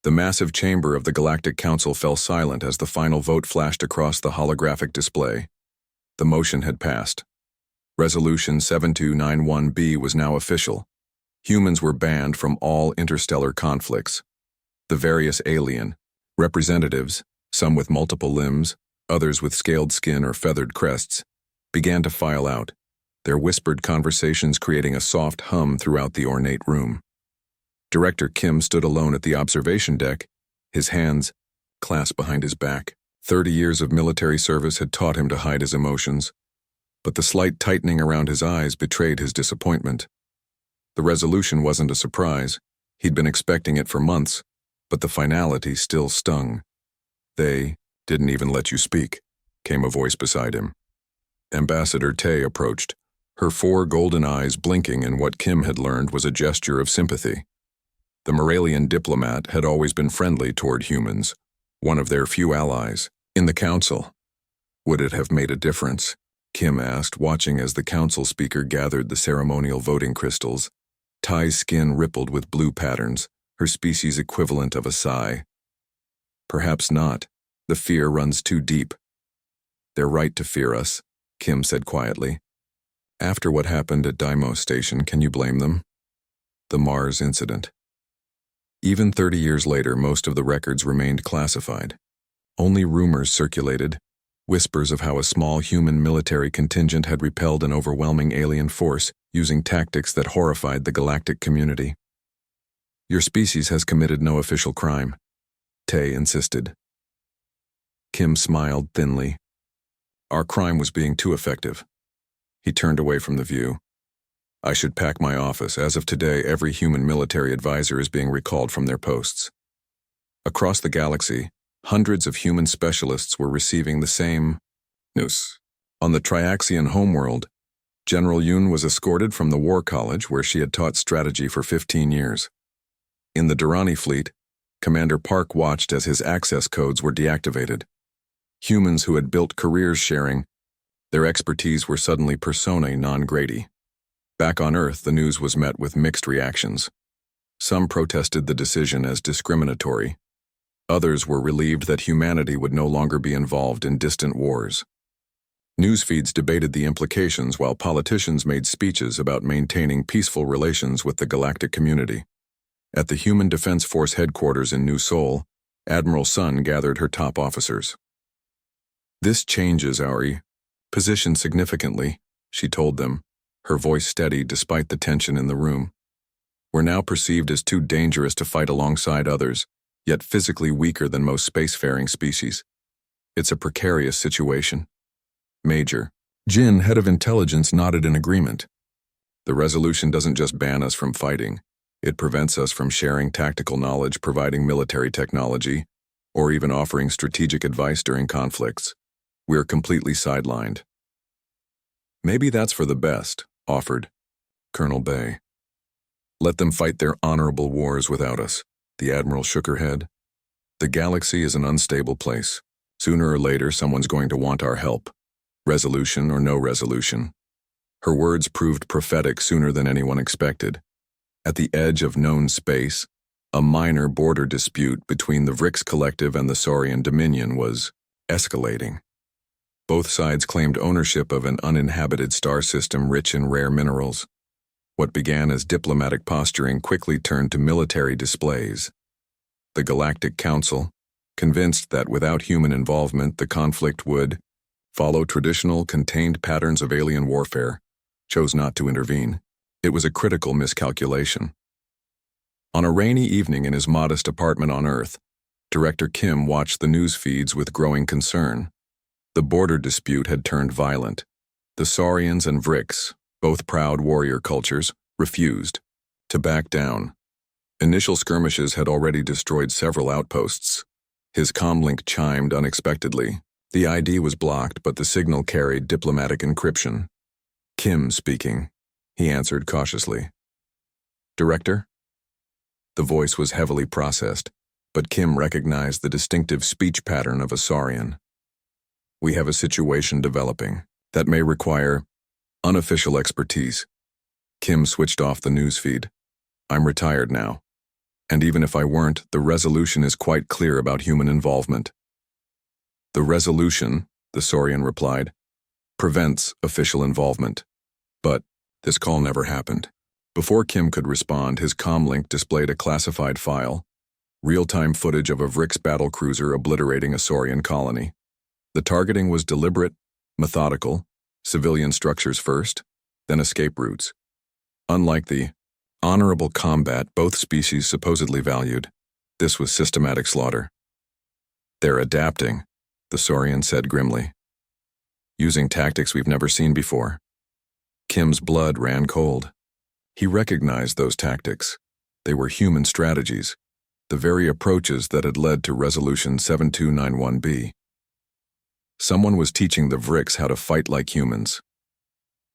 The massive chamber of the Galactic Council fell silent as the final vote flashed across the holographic display. The motion had passed. Resolution 7291B was now official. Humans were banned from all interstellar conflicts. The various alien representatives, some with multiple limbs, others with scaled skin or feathered crests, began to file out, their whispered conversations creating a soft hum throughout the ornate room. Director Kim stood alone at the observation deck, his hands clasped behind his back. 30 years of military service had taught him to hide his emotions, but the slight tightening around his eyes betrayed his disappointment. The resolution wasn't a surprise. He'd been expecting it for months, but the finality still stung. "They didn't even let you speak," came a voice beside him. Ambassador Tay approached, her 4 golden eyes blinking in what Kim had learned was a gesture of sympathy. The Moralian diplomat had always been friendly toward humans, one of their few allies. In the council, would it have made a difference? Kim asked, watching as the council speaker gathered the ceremonial voting crystals. Tai's skin rippled with blue patterns, her species equivalent of a psi. "Perhaps not. The fear runs too deep." "They're right to fear us," Kim said quietly. "After what happened at Deimos Station, can you blame them?" The Mars incident. Even 30 years later, most of the records remained classified. Only rumors circulated, whispers of how a small human military contingent had repelled an overwhelming alien force using tactics that horrified the galactic community. "Your species has committed no official crime," Tay insisted. Kim smiled thinly. "Our crime was being too effective." He turned away from the view. "I should pack my office. As of today, every human military advisor is being recalled from their posts." Across the galaxy, hundreds of human specialists were receiving the same news. On the Triaxian homeworld, General Yoon was escorted from the War College where she had taught strategy for 15 years. In the Durrani fleet, Commander Park watched as his access codes were deactivated. Humans who had built careers sharing, their expertise were suddenly personae non grata. Back on Earth, the news was met with mixed reactions. Some protested the decision as discriminatory. Others were relieved that humanity would no longer be involved in distant wars. News feeds debated the implications while politicians made speeches about maintaining peaceful relations with the galactic community. At the Human Defense Force headquarters in New Seoul, Admiral Sun gathered her top officers. "This changes our position significantly," she told them, her voice steady despite the tension in the room. "We're now perceived as too dangerous to fight alongside others, yet physically weaker than most spacefaring species. It's a precarious situation." Major Jin, head of intelligence, nodded in agreement. "The resolution doesn't just ban us from fighting. It prevents us from sharing tactical knowledge, providing military technology, or even offering strategic advice during conflicts. We're completely sidelined." "Maybe that's for the best," offered Colonel Bay. "Let them fight their honorable wars without us." The Admiral shook her head. "The galaxy is an unstable place. Sooner or later, someone's going to want our help. Resolution or no resolution." Her words proved prophetic sooner than anyone expected. At the edge of known space, a minor border dispute between the Vrix Collective and the Saurian Dominion was escalating. Both sides claimed ownership of an uninhabited star system rich in rare minerals. What began as diplomatic posturing quickly turned to military displays. The Galactic Council, convinced that without human involvement the conflict would follow traditional, contained patterns of alien warfare, chose not to intervene. It was a critical miscalculation. On a rainy evening in his modest apartment on Earth, Director Kim watched the news feeds with growing concern. The border dispute had turned violent. The Saurians and Vrix, both proud warrior cultures, refused to back down. Initial skirmishes had already destroyed several outposts. His comlink chimed unexpectedly. The ID was blocked, but the signal carried diplomatic encryption. "Kim speaking," he answered cautiously. "Director?" The voice was heavily processed, but Kim recognized the distinctive speech pattern of a Saurian. "We have a situation developing that may require unofficial expertise." Kim switched off the newsfeed. "I'm retired now. And even if I weren't, the resolution is quite clear about human involvement. The resolution, the Saurian replied, prevents official involvement. But this call never happened. Before Kim could respond, his comlink displayed a classified file, real-time footage of a Vrix battlecruiser obliterating a Saurian colony. The targeting was deliberate, methodical, civilian structures first, then escape routes. Unlike the honorable combat both species supposedly valued, this was systematic slaughter. They're adapting, the Saurian said grimly, using tactics we've never seen before. Kim's blood ran cold. He recognized those tactics. They were human strategies, the very approaches that had led to Resolution 7291B. Someone was teaching the Vrix how to fight like humans.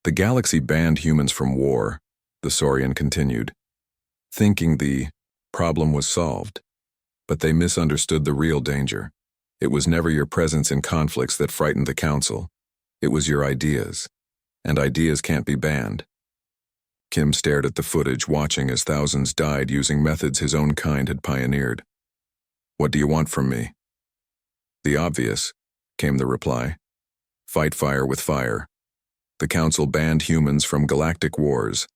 The galaxy banned humans from war, the Saurian continued, thinking the problem was solved. But they misunderstood the real danger. It was never your presence in conflicts that frightened the Council. It was your ideas. And ideas can't be banned. Kim stared at the footage, watching as thousands died using methods his own kind had pioneered. What do you want from me? The obvious, came the reply. Fight fire with fire. The Council banned humans from galactic wars.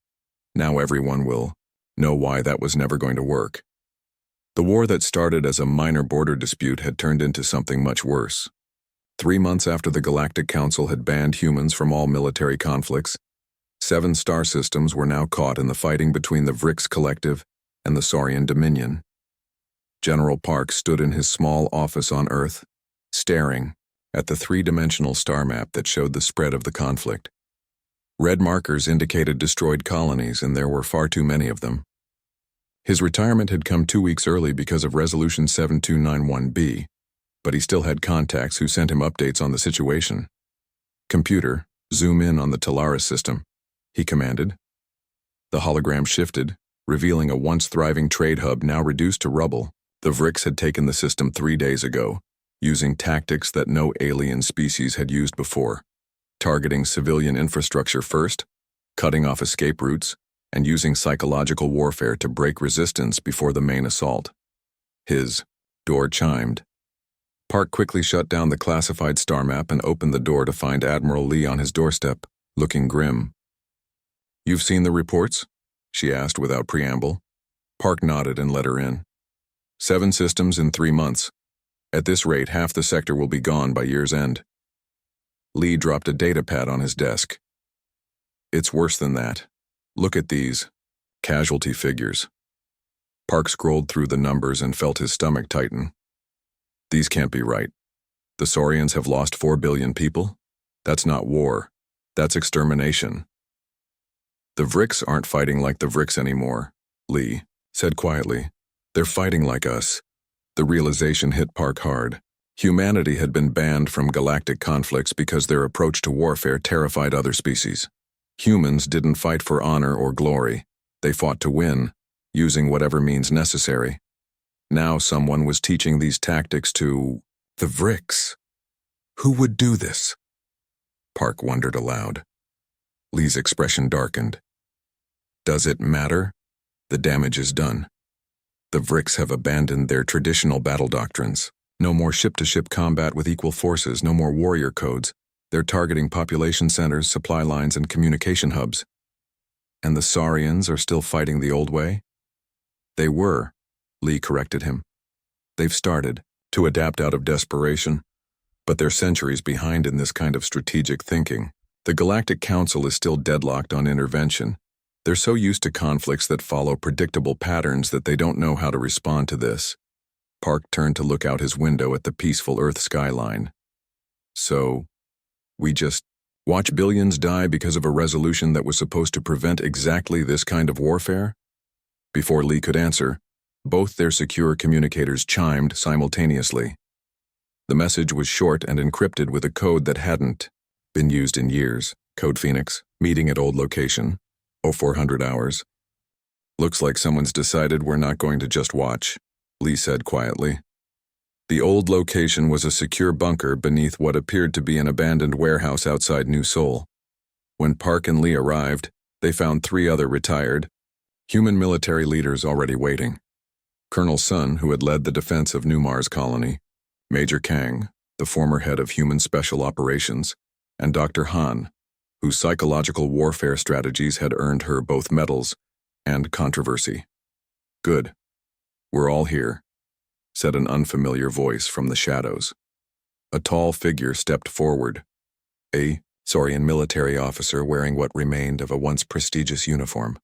Now everyone will know why that was never going to work. The war that started as a minor border dispute had turned into something much worse. 3 months after the Galactic Council had banned humans from all military conflicts, 7 star systems were now caught in the fighting between the Vrix Collective and the Saurian Dominion. General Park stood in his small office on Earth, staring at the 3-dimensional star map that showed the spread of the conflict. Red markers indicated destroyed colonies, and there were far too many of them. His retirement had come 2 weeks early because of Resolution 7291B, but he still had contacts who sent him updates on the situation. Computer, zoom in on the Talaris system, he commanded. The hologram shifted, revealing a once thriving trade hub now reduced to rubble. The Vrix had taken the system 3 days ago, using tactics that no alien species had used before, targeting civilian infrastructure first, cutting off escape routes, and using psychological warfare to break resistance before the main assault. His door chimed. Park quickly shut down the classified star map and opened the door to find Admiral Lee on his doorstep, looking grim. You've seen the reports? She asked without preamble. Park nodded and let her in. 7 systems in 3 months. At this rate, half the sector will be gone by year's end. Lee dropped a data pad on his desk. It's worse than that. Look at these casualty figures. Park scrolled through the numbers and felt his stomach tighten. These can't be right. The Saurians have lost 4 billion people? That's not war. That's extermination. The Vrix aren't fighting like the Vrix anymore, Lee said quietly. They're fighting like us. The realization hit Park hard. Humanity had been banned from galactic conflicts because their approach to warfare terrified other species. Humans didn't fight for honor or glory. They fought to win, using whatever means necessary. Now someone was teaching these tactics to the Vrix. Who would do this? Park wondered aloud. Lee's expression darkened. Does it matter? The damage is done. The Vrix have abandoned their traditional battle doctrines. No more ship-to-ship combat with equal forces, no more warrior codes. They're targeting population centers, supply lines, and communication hubs. And the Saurians are still fighting the old way? They were, Lee corrected him. They've started to adapt out of desperation, but they're centuries behind in this kind of strategic thinking. The Galactic Council is still deadlocked on intervention. They're so used to conflicts that follow predictable patterns that they don't know how to respond to this. Park turned to look out his window at the peaceful Earth skyline. So, we just watch billions die because of a resolution that was supposed to prevent exactly this kind of warfare? Before Lee could answer, both their secure communicators chimed simultaneously. The message was short and encrypted with a code that hadn't been used in years. Code Phoenix, meeting at old location, 0400 hours. Looks like someone's decided we're not going to just watch, Lee said quietly. The old location was a secure bunker beneath what appeared to be an abandoned warehouse outside New Seoul. When Park and Lee arrived, they found 3 other retired, human military leaders already waiting. Colonel Sun, who had led the defense of New Mars colony, Major Kang, the former head of Human Special Operations, and Dr. Han, whose psychological warfare strategies had earned her both medals and controversy. "Good. We're all here," said an unfamiliar voice from the shadows. A tall figure stepped forward, a Saurian military officer wearing what remained of a once prestigious uniform.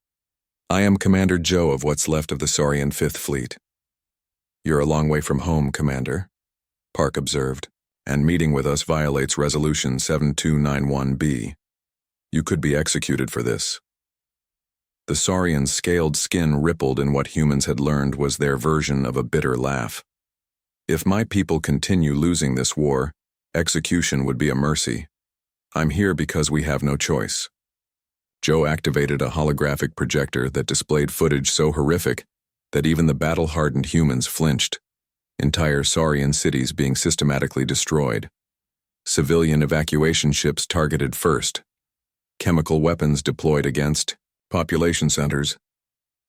"I am Commander Joe of what's left of the Saurian Fifth Fleet." "You're a long way from home, Commander," Park observed, "and meeting with us violates Resolution 7291B. You could be executed for this." The Saurian's scaled skin rippled in what humans had learned was their version of a bitter laugh. "If my people continue losing this war, execution would be a mercy. I'm here because we have no choice." Joe activated a holographic projector that displayed footage so horrific that even the battle-hardened humans flinched, entire Saurian cities being systematically destroyed. Civilian evacuation ships targeted first. Chemical weapons deployed against population centers.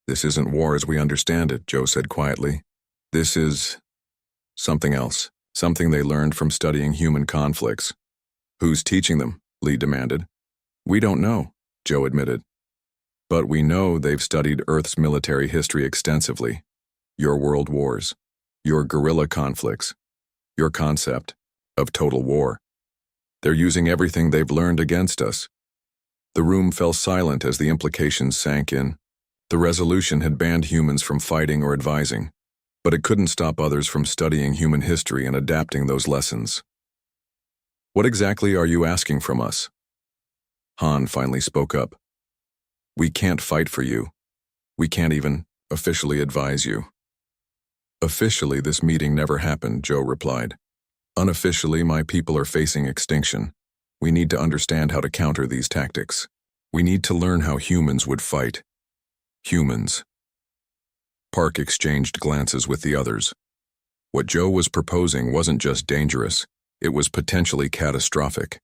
"This isn't war as we understand it," Joe said quietly. "This is something else, something they learned from studying human conflicts." "Who's teaching them?" Lee demanded. "We don't know," Joe admitted. "But we know they've studied Earth's military history extensively. Your world wars, your guerrilla conflicts, your concept of total war. They're using everything they've learned against us." The room fell silent as the implications sank in. The resolution had banned humans from fighting or advising, but it couldn't stop others from studying human history and adapting those lessons. "What exactly are you asking from us?" Han finally spoke up. "We can't fight for you. We can't even officially advise you." "Officially, this meeting never happened," Joe replied. "Unofficially, my people are facing extinction. We need to understand how to counter these tactics. We need to learn how humans would fight." Humans. Park exchanged glances with the others. What Joe was proposing wasn't just dangerous, it was potentially catastrophic.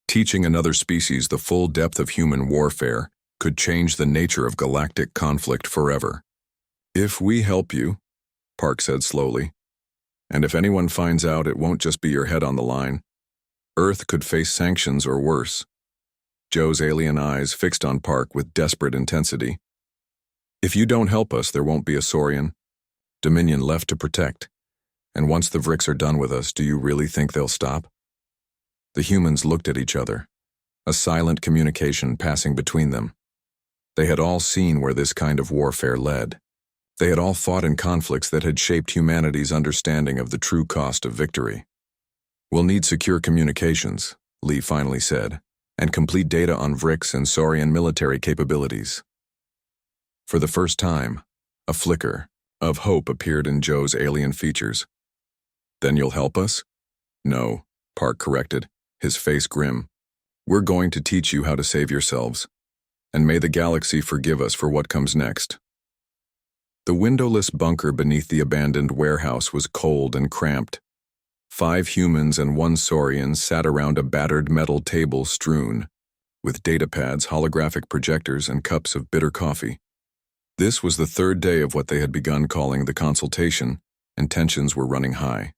Teaching another species the full depth of human warfare could change the nature of galactic conflict forever. "If we help you," Park said slowly, "and if anyone finds out, it won't just be your head on the line. Earth could face sanctions or worse." Joe's alien eyes fixed on Park with desperate intensity. "If you don't help us, there won't be a Saurian Dominion left to protect. And once the Vrix are done with us, do you really think they'll stop?" The humans looked at each other, a silent communication passing between them. They had all seen where this kind of warfare led. They had all fought in conflicts that had shaped humanity's understanding of the true cost of victory. "We'll need secure communications," Lee finally said, "and complete data on Vrix and Saurian military capabilities." For the first time, a flicker of hope appeared in Joe's alien features. "Then you'll help us?" "No," Park corrected, his face grim. "We're going to teach you how to save yourselves, and may the galaxy forgive us for what comes next." The windowless bunker beneath the abandoned warehouse was cold and cramped. 5 humans and 1 Saurian sat around a battered metal table strewn with datapads, holographic projectors, and cups of bitter coffee. This was the 3rd day of what they had begun calling the consultation, and tensions were running high.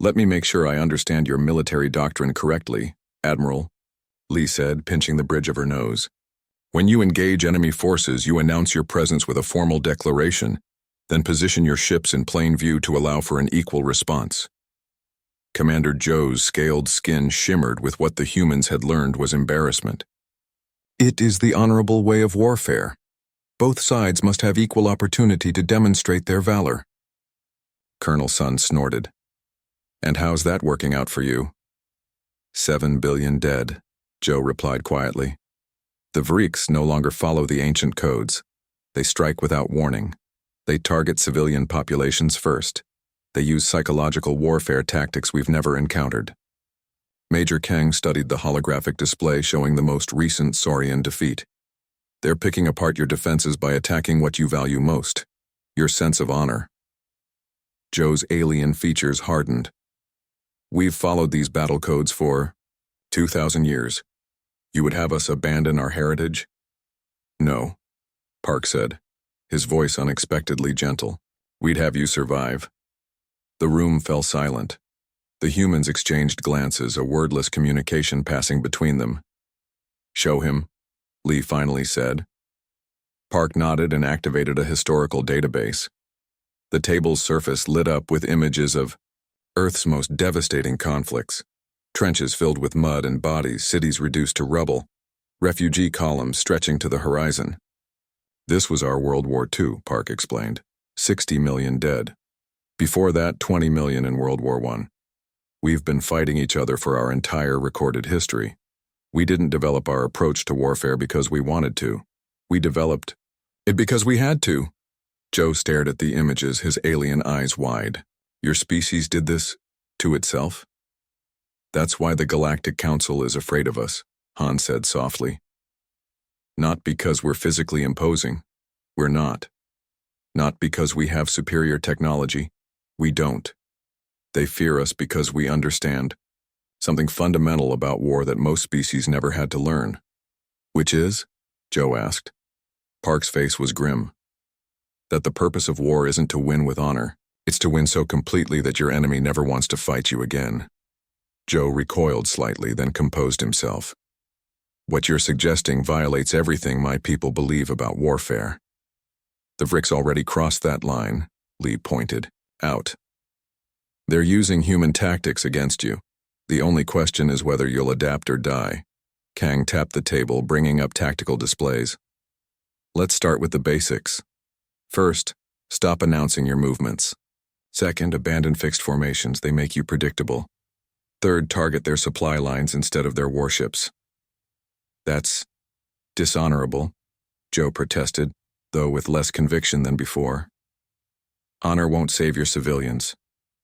"Let me make sure I understand your military doctrine correctly, Admiral," Lee said, pinching the bridge of her nose. "When you engage enemy forces, you announce your presence with a formal declaration, then position your ships in plain view to allow for an equal response." Commander Joe's scaled skin shimmered with what the humans had learned was embarrassment. "It is the honorable way of warfare. Both sides must have equal opportunity to demonstrate their valor." Colonel Sun snorted. "And how's that working out for you?" 7 billion dead, Joe replied quietly. "The Vrix no longer follow the ancient codes. They strike without warning. They target civilian populations first. They use psychological warfare tactics we've never encountered." Major Kang studied the holographic display showing the most recent Saurian defeat. "They're picking apart your defenses by attacking what you value most, your sense of honor." Joe's alien features hardened. "We've followed these battle codes for 2,000 years. You would have us abandon our heritage?" "No," Park said, his voice unexpectedly gentle. We'd have you survive. The room fell silent. The humans exchanged glances, a wordless communication passing between them. Show him, Lee finally said. Park nodded and activated a historical database. The table's surface lit up with images of Earth's most devastating conflicts. Trenches filled with mud and bodies, cities reduced to rubble, refugee columns stretching to the horizon. This was our World War II, Park explained. 60 million dead. Before that, 20 million in World War I. We've been fighting each other for our entire recorded history. We didn't develop our approach to warfare because we wanted to. We developed it because we had to. Joe stared at the images, his alien eyes wide. Your species did this to itself? That's why the Galactic Council is afraid of us, Han said softly. Not because we're physically imposing. We're not. Not because we have superior technology. We don't. They fear us because we understand something fundamental about war that most species never had to learn. Which is? Joe asked. Park's face was grim. That the purpose of war isn't to win with honor. It's to win so completely that your enemy never wants to fight you again. Joe recoiled slightly, then composed himself. What you're suggesting violates everything my people believe about warfare. The Vricks already crossed that line, Lee pointed out. They're using human tactics against you. The only question is whether you'll adapt or die. Kang tapped the table, bringing up tactical displays. Let's start with the basics. First, stop announcing your movements. Second, abandon fixed formations. They make you predictable. Third, target their supply lines instead of their warships. That's dishonorable, Joe protested, though with less conviction than before. Honor won't save your civilians,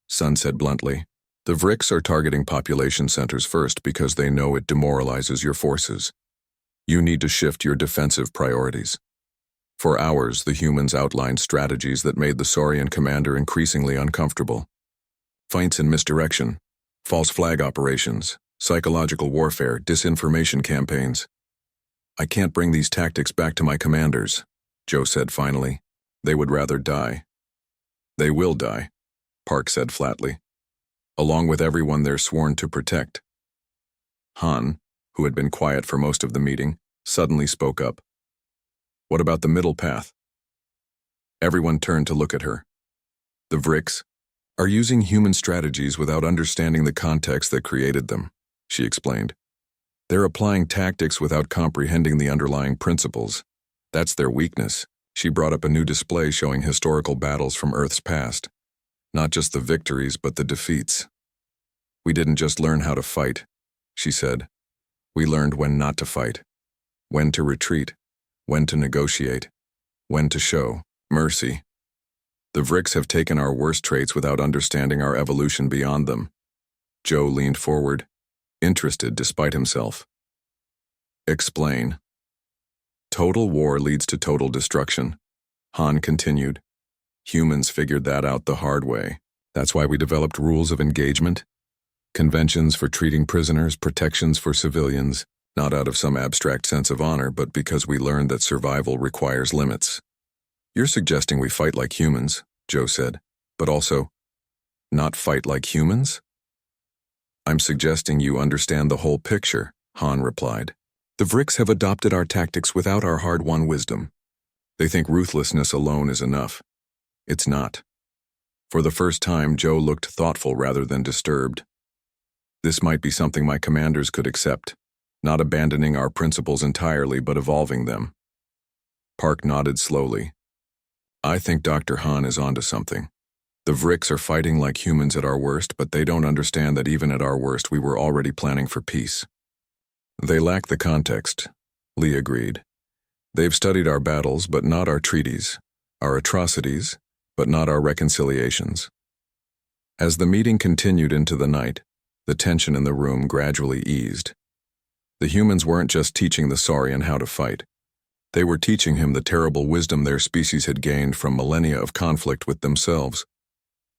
Sun said bluntly. The Vricks are targeting population centers first because they know it demoralizes your forces. You need to shift your defensive priorities. For hours, the humans outlined strategies that made the Saurian commander increasingly uncomfortable. Feints in misdirection, false flag operations, psychological warfare, disinformation campaigns. I can't bring these tactics back to my commanders, Joe said finally. They would rather die. They will die, Park said flatly, along with everyone they're sworn to protect. Han, who had been quiet for most of the meeting, suddenly spoke up. What about the middle path? Everyone turned to look at her. The Vricks are using human strategies without understanding the context that created them, she explained. They're applying tactics without comprehending the underlying principles. That's their weakness. She brought up a new display showing historical battles from Earth's past. Not just the victories, but the defeats. We didn't just learn how to fight, she said. We learned when not to fight, when to retreat, when to negotiate, when to show mercy. The Vricks have taken our worst traits without understanding our evolution beyond them. Joe leaned forward, interested despite himself. Explain. Total war leads to total destruction, Han continued. Humans figured that out the hard way. That's why we developed rules of engagement, conventions for treating prisoners, protections for civilians, not out of some abstract sense of honor, but because we learned that survival requires limits. You're suggesting we fight like humans, Joe said, but also, not fight like humans? I'm suggesting you understand the whole picture, Han replied. The Vricks have adopted our tactics without our hard-won wisdom. They think ruthlessness alone is enough. It's not. For the first time, Joe looked thoughtful rather than disturbed. This might be something my commanders could accept, not abandoning our principles entirely but evolving them. Park nodded slowly. I think Dr. Han is onto something. The Vricks are fighting like humans at our worst, but they don't understand that even at our worst we were already planning for peace. They lack the context, Lee agreed. They've studied our battles, but not our treaties, our atrocities, but not our reconciliations. As the meeting continued into the night, the tension in the room gradually eased. The humans weren't just teaching the Saurian how to fight. They were teaching him the terrible wisdom their species had gained from millennia of conflict with themselves.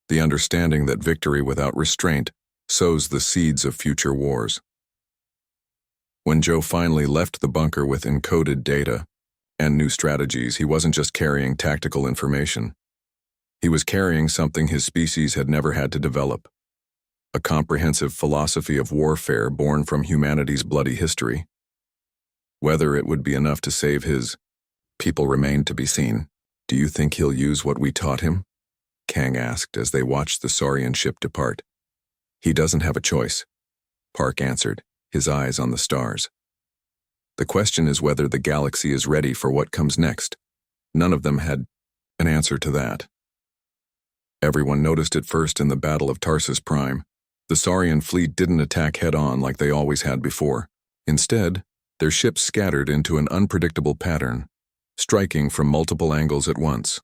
The understanding that victory without restraint sows the seeds of future wars. When Joe finally left the bunker with encoded data and new strategies, he wasn't just carrying tactical information. He was carrying something his species had never had to develop, a comprehensive philosophy of warfare born from humanity's bloody history. Whether it would be enough to save his people remained to be seen. "Do you think he'll use what we taught him?" Kang asked as they watched the Saurian ship depart. "He doesn't have a choice," Park answered, his eyes on the stars. "The question is whether the galaxy is ready for what comes next." None of them had an answer to that. Everyone noticed it first in the Battle of Tarsus Prime. The Saurian fleet didn't attack head-on like they always had before. Instead, their ships scattered into an unpredictable pattern, striking from multiple angles at once.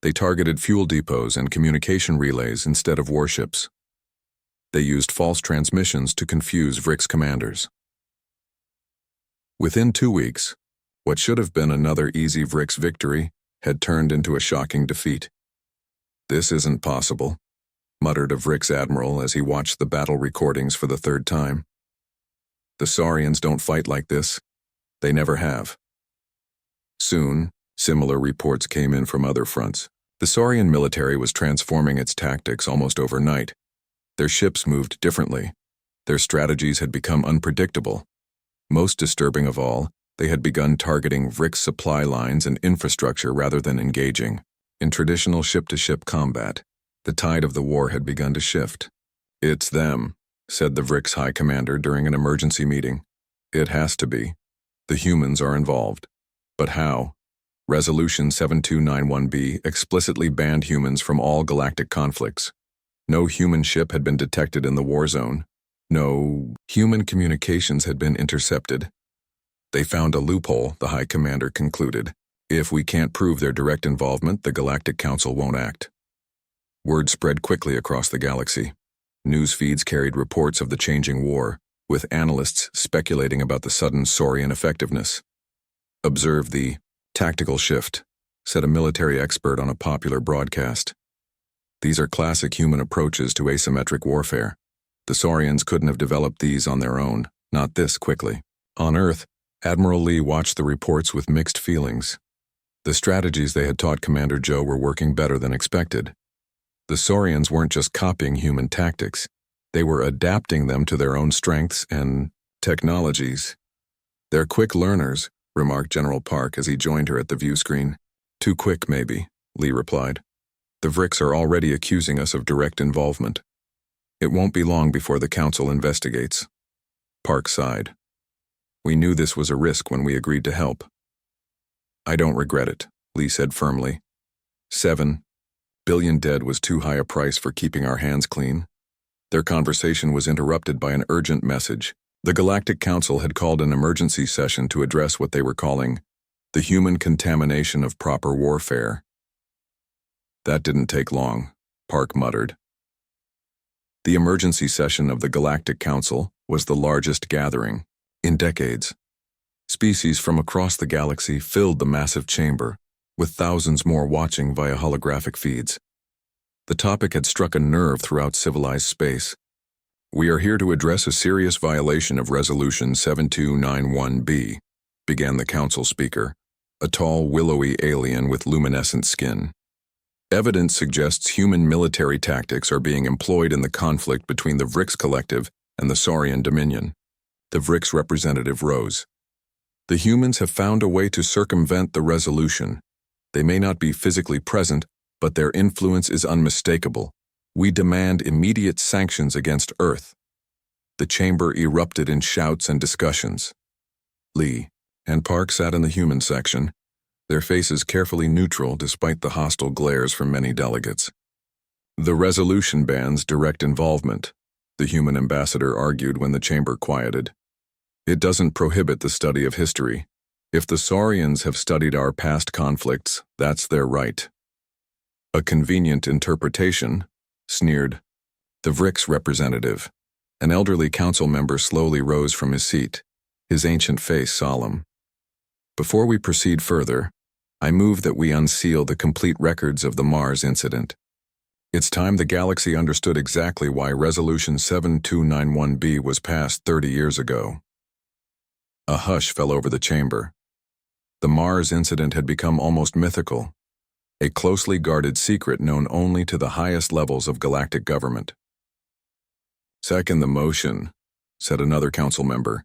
They targeted fuel depots and communication relays instead of warships. They used false transmissions to confuse Vrick's commanders. Within 2 weeks, what should have been another easy Vrick's victory had turned into a shocking defeat. "This isn't possible," muttered a Vrick's admiral as he watched the battle recordings for the third time. "The Saurians don't fight like this. They never have." Soon, similar reports came in from other fronts. The Saurian military was transforming its tactics almost overnight. Their ships moved differently. Their strategies had become unpredictable. Most disturbing of all, they had begun targeting Vrick's supply lines and infrastructure rather than engaging. In traditional ship-to-ship combat, the tide of the war had begun to shift. "It's them," said the Vrick's High Commander during an emergency meeting. "It has to be. The humans are involved." But how? Resolution 7291B explicitly banned humans from all galactic conflicts. No human ship had been detected in the war zone. No human communications had been intercepted. "They found a loophole," the High Commander concluded. "If we can't prove their direct involvement, the Galactic Council won't act." Word spread quickly across the galaxy. News feeds carried reports of the changing war, with analysts speculating about the sudden Saurian effectiveness. "Observe the tactical shift," said a military expert on a popular broadcast. "These are classic human approaches to asymmetric warfare. The Saurians couldn't have developed these on their own, not this quickly." On Earth, Admiral Lee watched the reports with mixed feelings. The strategies they had taught Commander Joe were working better than expected. The Saurians weren't just copying human tactics. They were adapting them to their own strengths and technologies. "They're quick learners," remarked General Park as he joined her at the view screen. "Too quick, maybe," Lee replied. "The Vricks are already accusing us of direct involvement. It won't be long before the Council investigates." Park sighed. "We knew this was a risk when we agreed to help." "I don't regret it," Lee said firmly. 7 billion dead was too high a price for keeping our hands clean. Their conversation was interrupted by an urgent message. The Galactic Council had called an emergency session to address what they were calling the human contamination of proper warfare. "That didn't take long," Park muttered. The emergency session of the Galactic Council was the largest gathering in decades. Species from across the galaxy filled the massive chamber, with thousands more watching via holographic feeds. The topic had struck a nerve throughout civilized space. "We are here to address a serious violation of Resolution 7291B, began the Council speaker, a tall, willowy alien with luminescent skin. "Evidence suggests human military tactics are being employed in the conflict between the Vrix Collective and the Saurian Dominion." The Vrix representative rose. "The humans have found a way to circumvent the resolution. They may not be physically present, but their influence is unmistakable. We demand immediate sanctions against Earth." The chamber erupted in shouts and discussions. Lee and Park sat in the human section, their faces carefully neutral despite the hostile glares from many delegates. "The resolution bans direct involvement," the human ambassador argued when the chamber quieted. "It doesn't prohibit the study of history. If the Saurians have studied our past conflicts, that's their right." "A convenient interpretation," sneered the Vrix representative. An elderly council member slowly rose from his seat, his ancient face solemn. "Before we proceed further, I move that we unseal the complete records of the Mars incident. It's time the galaxy understood exactly why Resolution 7291B was passed 30 years ago." A hush fell over the chamber. The Mars incident had become almost mythical. a closely guarded secret known only to the highest levels of galactic government. "Second the motion," said another council member.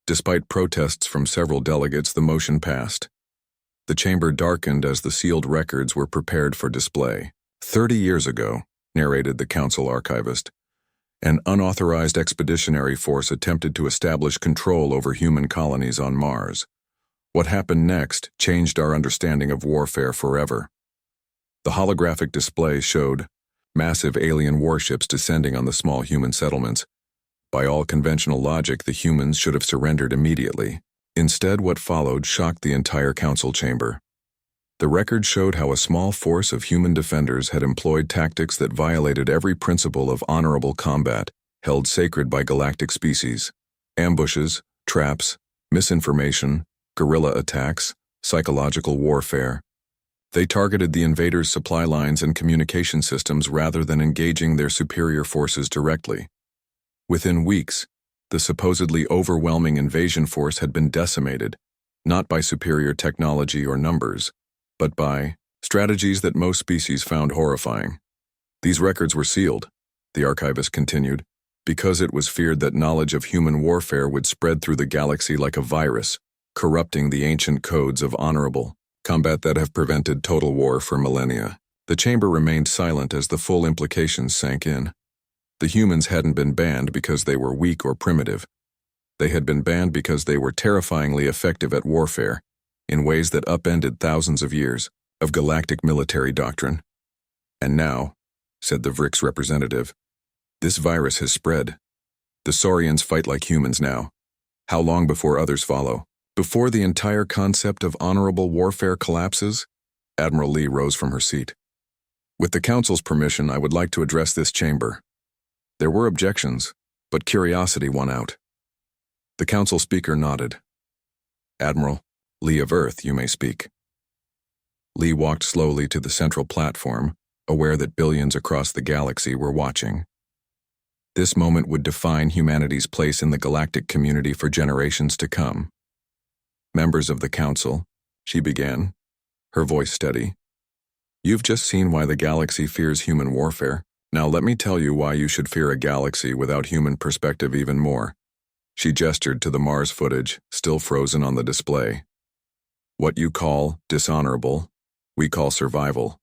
Despite protests from several delegates, the motion passed. The chamber darkened as the sealed records were prepared for display. 30 years ago, narrated the council archivist, an unauthorized expeditionary force attempted to establish control over human colonies on Mars. What happened next changed our understanding of warfare forever. The holographic display showed massive alien warships descending on the small human settlements. By all conventional logic, the humans should have surrendered immediately. Instead, what followed shocked the entire council chamber. The record showed how a small force of human defenders had employed tactics that violated every principle of honorable combat held sacred by galactic species: ambushes, traps, misinformation, guerrilla attacks, psychological warfare. They targeted the invaders' supply lines and communication systems rather than engaging their superior forces directly. Within weeks, the supposedly overwhelming invasion force had been decimated, not by superior technology or numbers, but by strategies that most species found horrifying. These records were sealed, the archivist continued, because it was feared that knowledge of human warfare would spread through the galaxy like a virus, corrupting the ancient codes of honorable combat that have prevented total war for millennia. The chamber remained silent as the full implications sank in. The humans hadn't been banned because they were weak or primitive. They had been banned because they were terrifyingly effective at warfare, in ways that upended thousands of years of galactic military doctrine. "And now," said the Vrix representative, "this virus has spread. The Saurians fight like humans now. How long before others follow? Before the entire concept of honorable warfare collapses?" Admiral Lee rose from her seat. "With the Council's permission, I would like to address this chamber." There were objections, but curiosity won out. The council speaker nodded. "Admiral Lee of Earth, you may speak." Lee walked slowly to the central platform, aware that billions across the galaxy were watching. This moment would define humanity's place in the galactic community for generations to come. "Members of the council," she began, her voice steady. "You've just seen why the galaxy fears human warfare. Now let me tell you why you should fear a galaxy without human perspective even more." She gestured to the Mars footage, still frozen on the display. "What you call dishonorable, we call survival.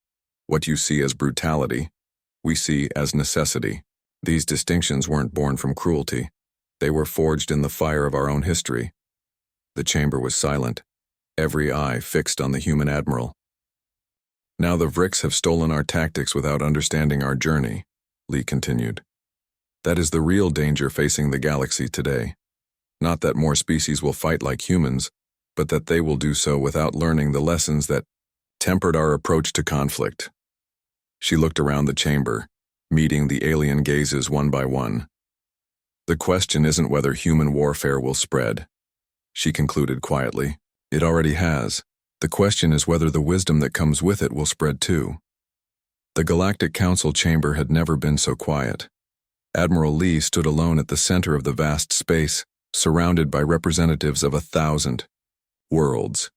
What you see as brutality, we see as necessity. These distinctions weren't born from cruelty. They were forged in the fire of our own history." The chamber was silent, every eye fixed on the human admiral. "Now the Vrix have stolen our tactics without understanding our journey," Lee continued. "That is the real danger facing the galaxy today. Not that more species will fight like humans, but that they will do so without learning the lessons that tempered our approach to conflict." She looked around the chamber, meeting the alien gazes one by one. "The question isn't whether human warfare will spread," she concluded quietly. "It already has. The question is whether the wisdom that comes with it will spread too." The Galactic Council chamber had never been so quiet. Admiral Lee stood alone at the center of the vast space, surrounded by representatives of 1,000 worlds.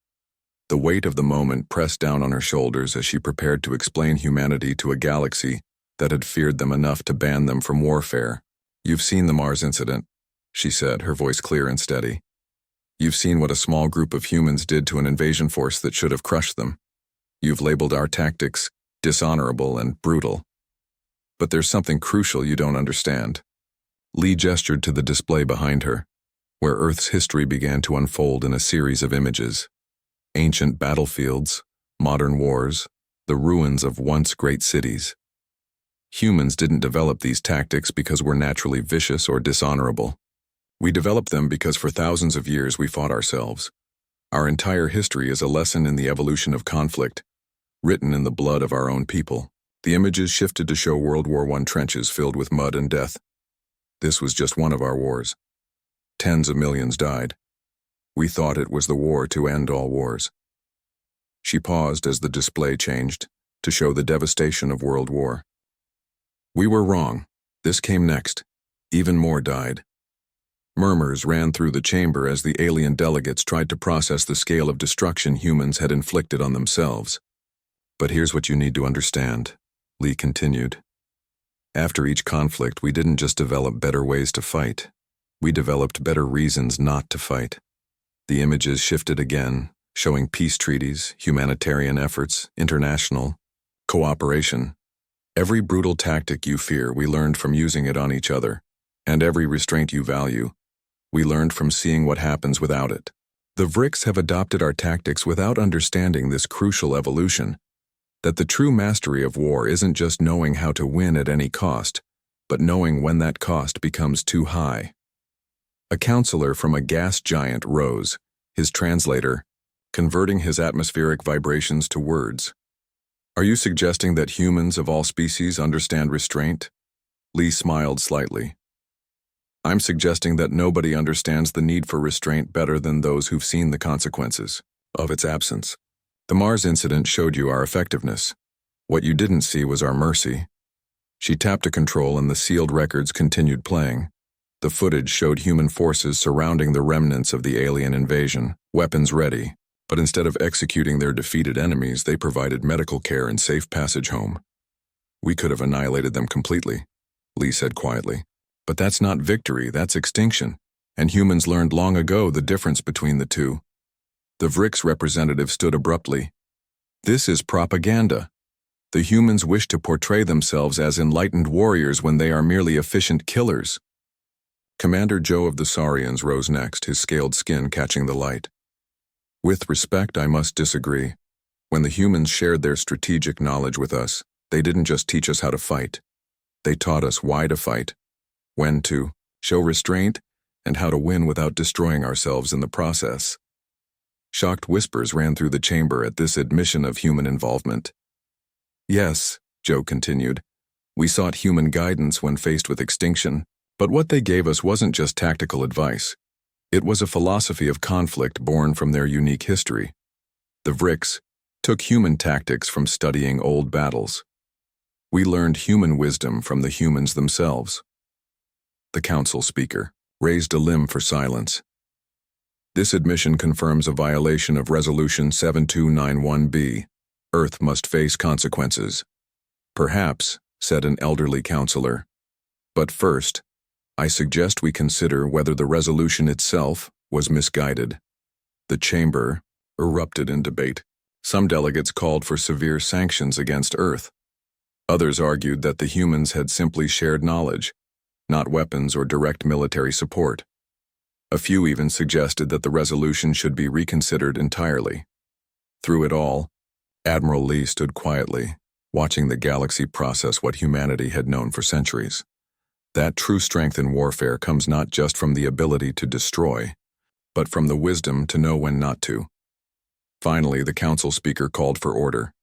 The weight of the moment pressed down on her shoulders as she prepared to explain humanity to a galaxy that had feared them enough to ban them from warfare. "You've seen the Mars incident," she said, her voice clear and steady. "You've seen what a small group of humans did to an invasion force that should have crushed them. You've labeled our tactics dishonorable and brutal. But there's something crucial you don't understand." Lee gestured to the display behind her, where Earth's history began to unfold in a series of images. Ancient battlefields, modern wars, the ruins of once great cities. Humans didn't develop these tactics because we're naturally vicious or dishonorable. We developed them because for thousands of years we fought ourselves. Our entire history is a lesson in the evolution of conflict, written in the blood of our own people. The images shifted to show World War I trenches filled with mud and death. This was just one of our wars. Tens of millions died. We thought it was the war to end all wars. She paused as the display changed, to show the devastation of World War. We were wrong. This came next. Even more died. Murmurs ran through the chamber as the alien delegates tried to process the scale of destruction humans had inflicted on themselves. But here's what you need to understand, Lee continued. After each conflict, we didn't just develop better ways to fight. We developed better reasons not to fight. The images shifted again, showing peace treaties, humanitarian efforts, international cooperation. Every brutal tactic you fear, we learned from using it on each other. And every restraint you value, we learned from seeing what happens without it. The Vrix have adopted our tactics without understanding this crucial evolution, that the true mastery of war isn't just knowing how to win at any cost, but knowing when that cost becomes too high. A counselor from a gas giant rose, his translator, converting his atmospheric vibrations to words. Are you suggesting that humans of all species understand restraint? Lee smiled slightly. I'm suggesting that nobody understands the need for restraint better than those who've seen the consequences of its absence. The Mars incident showed you our effectiveness. What you didn't see was our mercy. She tapped a control and the sealed records continued playing. The footage showed human forces surrounding the remnants of the alien invasion, weapons ready, but instead of executing their defeated enemies, they provided medical care and safe passage home. We could have annihilated them completely, Lee said quietly. But that's not victory, that's extinction, and humans learned long ago the difference between the two. The Vrix representative stood abruptly. This is propaganda. The humans wish to portray themselves as enlightened warriors when they are merely efficient killers. Commander Joe of the Saurians rose next, his scaled skin catching the light. With respect, I must disagree. When the humans shared their strategic knowledge with us, they didn't just teach us how to fight. They taught us why to fight, when to show restraint, and how to win without destroying ourselves in the process. Shocked whispers ran through the chamber at this admission of human involvement. Yes, Joe continued, we sought human guidance when faced with extinction, but what they gave us wasn't just tactical advice. It was a philosophy of conflict born from their unique history. The Vrix took human tactics from studying old battles. We learned human wisdom from the humans themselves. The council speaker raised a limb for silence. This admission confirms a violation of Resolution 7291B. Earth must face consequences. Perhaps, said an elderly counselor. But first, I suggest we consider whether the resolution itself was misguided. The chamber erupted in debate. Some delegates called for severe sanctions against Earth. Others argued that the humans had simply shared knowledge, not weapons or direct military support. A few even suggested that the resolution should be reconsidered entirely. Through it all, Admiral Lee stood quietly, watching the galaxy process what humanity had known for centuries. That true strength in warfare comes not just from the ability to destroy, but from the wisdom to know when not to. Finally, the council speaker called for order.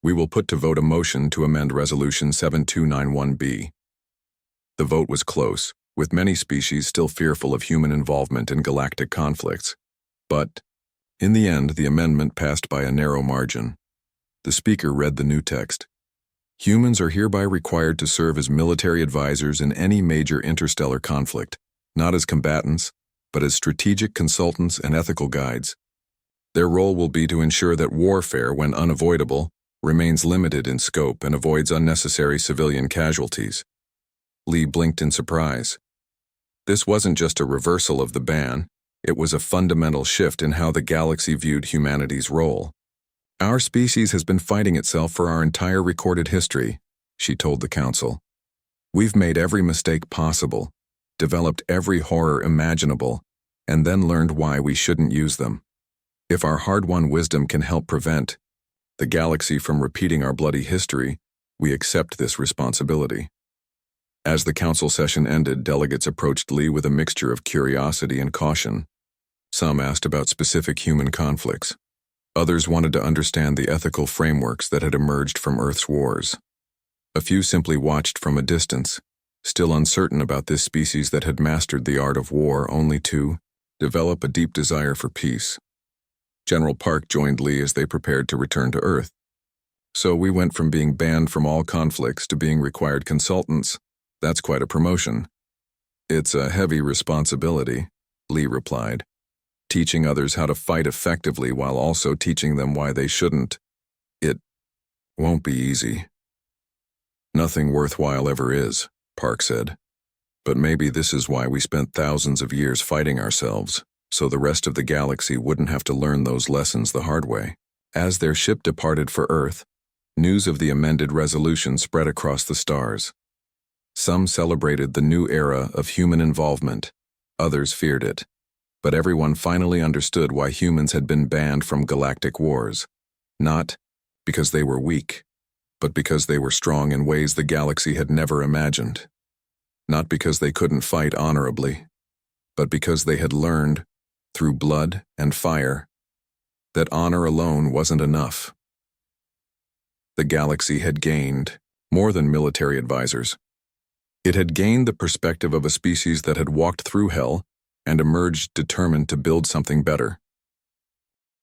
We will put to vote a motion to amend Resolution 7291B. The vote was close, with many species still fearful of human involvement in galactic conflicts. But, in the end, the amendment passed by a narrow margin. The speaker read the new text. Humans are hereby required to serve as military advisors in any major interstellar conflict, not as combatants, but as strategic consultants and ethical guides. Their role will be to ensure that warfare, when unavoidable, remains limited in scope and avoids unnecessary civilian casualties. Lee blinked in surprise. This wasn't just a reversal of the ban, it was a fundamental shift in how the galaxy viewed humanity's role. Our species has been fighting itself for our entire recorded history, she told the council. We've made every mistake possible, developed every horror imaginable, and then learned why we shouldn't use them. If our hard-won wisdom can help prevent the galaxy from repeating our bloody history, we accept this responsibility. As the council session ended, delegates approached Lee with a mixture of curiosity and caution. Some asked about specific human conflicts. Others wanted to understand the ethical frameworks that had emerged from Earth's wars. A few simply watched from a distance, still uncertain about this species that had mastered the art of war only to develop a deep desire for peace. General Park joined Lee as they prepared to return to Earth. So we went from being banned from all conflicts to being required consultants. That's quite a promotion. It's a heavy responsibility, Lee replied. Teaching others how to fight effectively while also teaching them why they shouldn't. It Won't be easy. Nothing worthwhile ever is, Park said. But maybe this is why we spent thousands of years fighting ourselves, so the rest of the galaxy wouldn't have to learn those lessons the hard way. As their ship departed for Earth, news of the amended resolution spread across the stars. Some celebrated the new era of human involvement, others feared it. But everyone finally understood why humans had been banned from galactic wars. Not because they were weak, but because they were strong in ways the galaxy had never imagined. Not because they couldn't fight honorably, but because they had learned, through blood and fire, that honor alone wasn't enough. The galaxy had gained more than military advisors. It had gained the perspective of a species that had walked through hell and emerged determined to build something better.